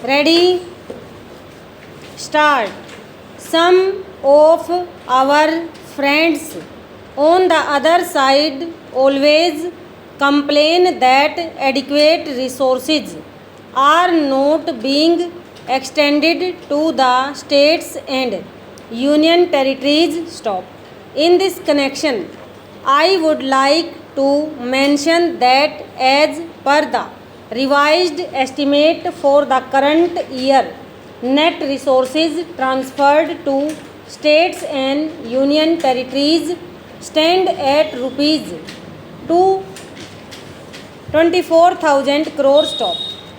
Ready? Start. Some of our friends on the other side always complain that adequate resources are not being extended to the states and union territories. Stop. In this connection, I would like to mention that as per the revised estimate for the current year, net resources transferred to states and union territories stand at rupees 24,000 crore. Stop.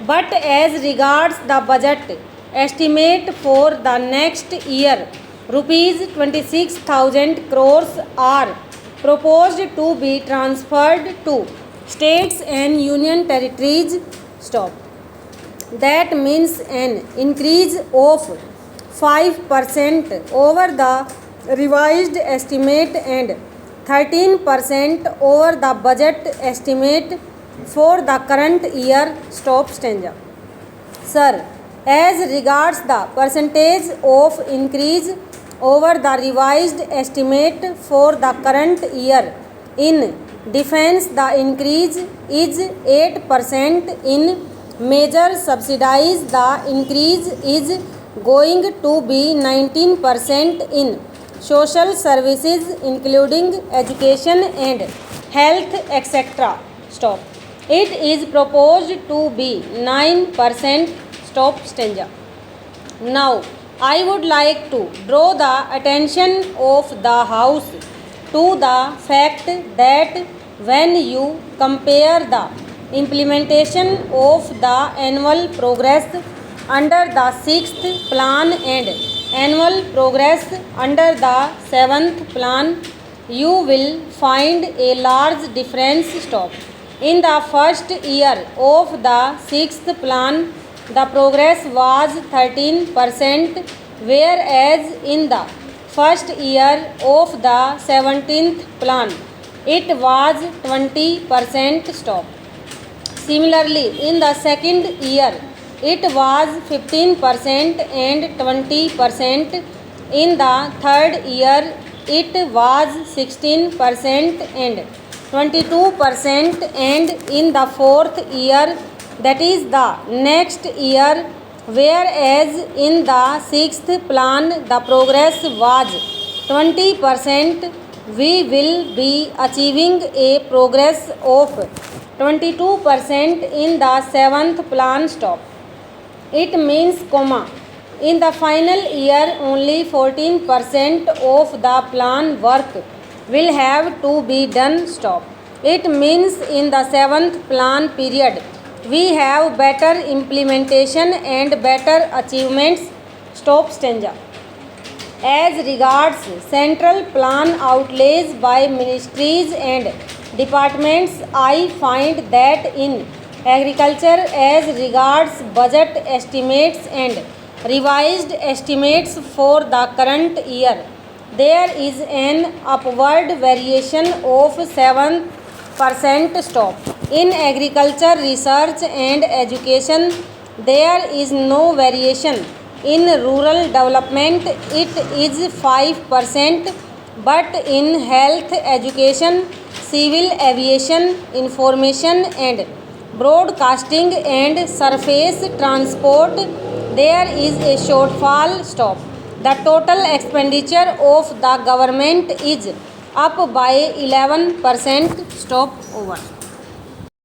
But as regards the budget estimate for the next year, rupees 26,000 crores are proposed to be transferred to states and union territories. Stop. That means an increase of 5% over the revised estimate and 13% over the budget estimate for the current year. Stop stanza. Sir, as regards the percentage of increase over the revised estimate for the current year, in defense the increase is 8%, in major subsidies the increase is going to be 19%, in social services including education and health etc. Stop. It is proposed to be 9%. Stop stanza. Now I would like to draw the attention of the House to the fact that when you compare the implementation of the annual progress under the 6th plan and annual progress under the 7th plan, you will find a large difference. Stop. In the first year of the 6th plan, the progress was 13%, whereas in the first year of the 17th plan, it was 20%. Stop. Similarly, in the second year, it was 15% and 20%. In the third year, it was 16% and 22%. And in the fourth year, that is the next year, whereas in the sixth plan, the progress was 20%, we will be achieving a progress of 22% in the seventh plan. Stop. It means, in the final year only 14% of the plan work will have to be done. Stop. It means in the seventh plan period we have better implementation and better achievements. Stop stanza. As regards central plan outlays by ministries and departments, I find that in agriculture, as regards budget estimates and revised estimates for the current year, there is an upward variation of 7%. Stop. In agriculture research and education, there is no variation. In rural development, it is 5%, but in health, education, civil aviation, information and broadcasting and surface transport, there is a shortfall. Stop. The total expenditure of the government is up by 11%. Stop. Over.